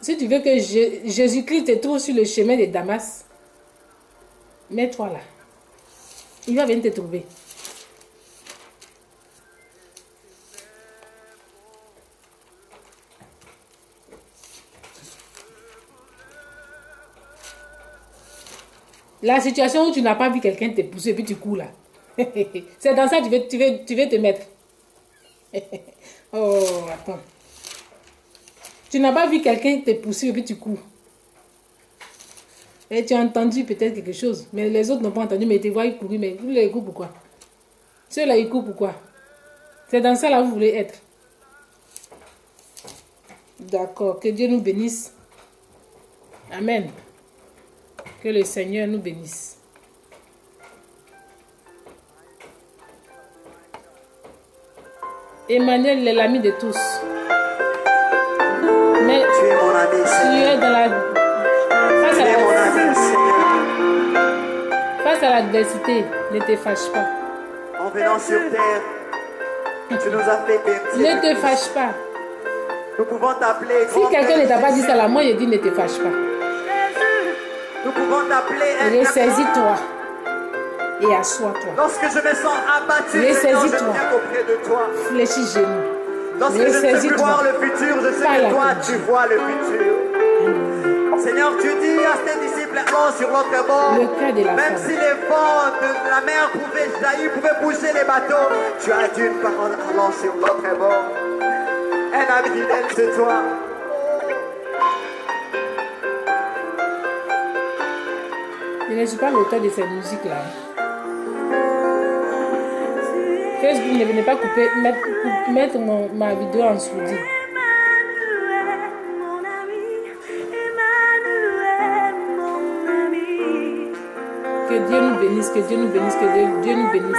Si tu veux que Jésus-Christ te trouve sur le chemin de Damas, mets-toi là. Il va venir te trouver. La situation où tu n'as pas vu quelqu'un te pousser et puis tu cours là. C'est dans ça que tu veux te mettre. Oh, attends. Tu n'as pas vu quelqu'un te pousser et puis tu cours. Et tu as entendu peut-être quelque chose. Mais les autres n'ont pas entendu. Mais ils te voient courir. Mais vous les courent pourquoi? Ceux-là, ils courent pourquoi? C'est dans ça là où vous voulez être. D'accord. Que Dieu nous bénisse. Amen. Que le Seigneur nous bénisse. Emmanuel est l'ami de tous. Mais Tu es mon ami, tu Seigneur. es dans la... Tu es mon ami, Seigneur. Face à l'adversité, ne te fâche pas. En venant sur terre, tu nous as fait pitié. Ne te fâche pas. Nous pouvons t'appeler. Si quelqu'un ne t'a pas dit ça là, moi je dis ne te fâche pas. Nous pouvons t'appeler. Ressaisis-toi et assois-toi. Lorsque je me sens abattu, Ressaisis-toi. Seigneur, je viens auprès de toi. Fléchis genoux. Lorsque je ne sais plus Ressaisis-toi. voir le futur, je sais Pas que la toi, tête. tu vois le futur. Seigneur, tu dis à tes disciples, allons sur l'autre bord. Le cœur de la Même femme. si les vents de la mer pouvaient jaillir, pouvaient pousser les bateaux, tu as dit une parole, allons sur l'autre bord. Un ami fidèle, c'est toi. Je ne suis pas l'auteur de cette musique-là. Facebook ne venez pas mettre ma vidéo en sous-dit. Que Dieu nous bénisse, que Dieu nous bénisse, que Dieu nous bénisse.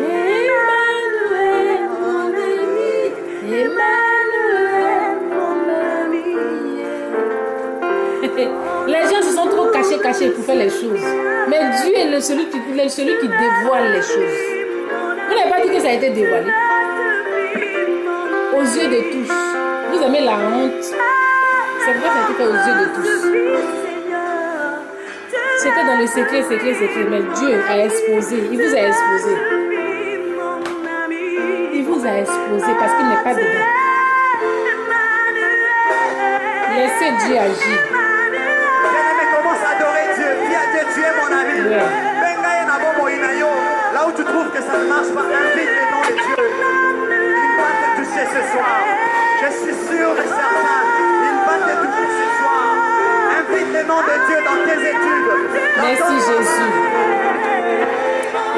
Emmanuel, mon ami, Emmanuel, mon ami. Les gens se sont trop cachés pour faire les choses. Mais Dieu est celui qui dévoile les choses. Vous n'avez pas dit que ça a été dévoilé. Aux yeux de tous. Vous aimez la honte. C'est vrai que ça a été fait aux yeux de tous. C'était dans le secret, mais Dieu a exposé. Il vous a exposé. Il vous a exposé parce qu'il n'est pas dedans. Laissez Dieu agir. Bien-aimé, commence à adorer Dieu. Dis à Dieu, tu es mon ami. Ouais. Là où tu trouves que ça ne marche pas, invite le nom de Dieu. Il va te toucher ce soir. Je suis sûr et certain. Il va te toucher ce soir. Invite le nom de Dieu dans tes études. Merci Jésus.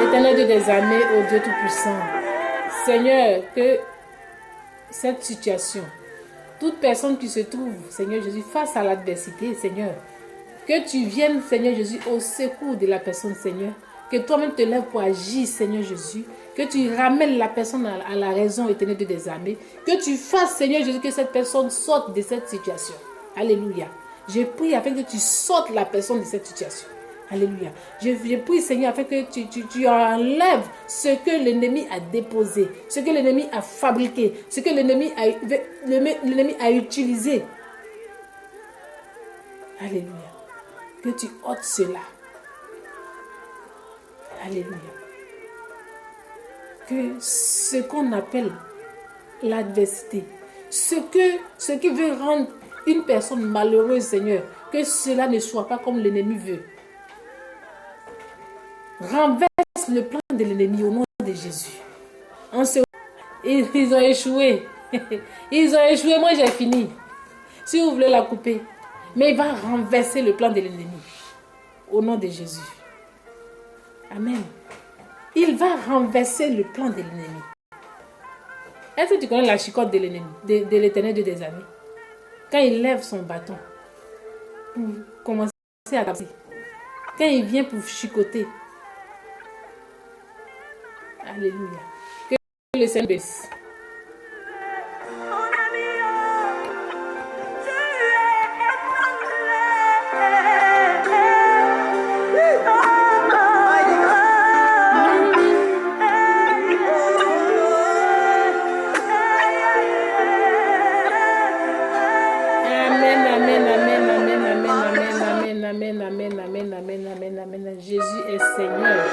Éternel Dieu des armées, ô Dieu Tout-Puissant. Seigneur, que cette situation, toute personne qui se trouve, Seigneur Jésus, face à l'adversité, Seigneur, que tu viennes, Seigneur Jésus, au secours de la personne, Seigneur. Que toi-même te lèves pour agir, Seigneur Jésus. Que tu ramènes la personne à la raison éternelle Dieu des armées. Que tu fasses, Seigneur Jésus, que cette personne sorte de cette situation. Alléluia. Je prie afin que tu sortes la personne de cette situation. Alléluia. Je prie, Seigneur, afin que tu enlèves ce que l'ennemi a déposé, ce que l'ennemi a fabriqué, ce que l'ennemi a utilisé. Alléluia. Que tu ôtes cela. Alléluia. Que ce qu'on appelle l'adversité, ce qui veut rendre une personne malheureuse, Seigneur, que cela ne soit pas comme l'ennemi veut. Renverse le plan de l'ennemi au nom de Jésus. Ils ont échoué. Ils ont échoué, moi j'ai fini. Si vous voulez la couper. Mais il va renverser le plan de l'ennemi. Au nom de Jésus. Amen. Il va renverser le plan de l'ennemi. Est-ce que tu connais la chicotte de l'ennemi, de l'Éternel Dieu des armées? Quand il lève son bâton pour commencer à taper, quand il vient pour chicoter, alléluia, que le Seigneur baisse. Amen. Jésus est Seigneur.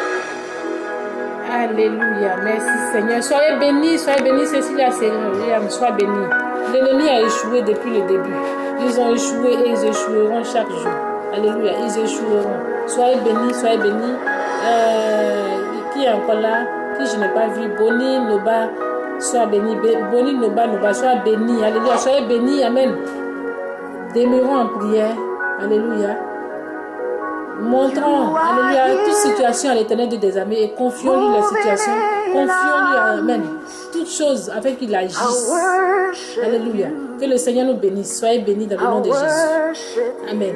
Alléluia. Merci Seigneur. Soyez bénis, Cécilia Seigneur. Sois béni. L'ennemi a échoué depuis le début. Ils ont échoué et ils échoueront chaque jour. Alléluia. Ils échoueront. Soyez bénis. Qui est encore là? Qui je n'ai pas vu? Boni, Noba, sois béni. Boni, Noba, sois béni. Alléluia. Soyez bénis. Amen. Demeurons en prière. Alléluia. Montrons, alléluia, toute situation à l'Éternel Dieu des armées et confions-lui la situation. Confions-lui, amen, toutes choses afin qu'il agisse. Alléluia. Que le Seigneur nous bénisse. Soyez bénis dans le nom de Jésus. Amen.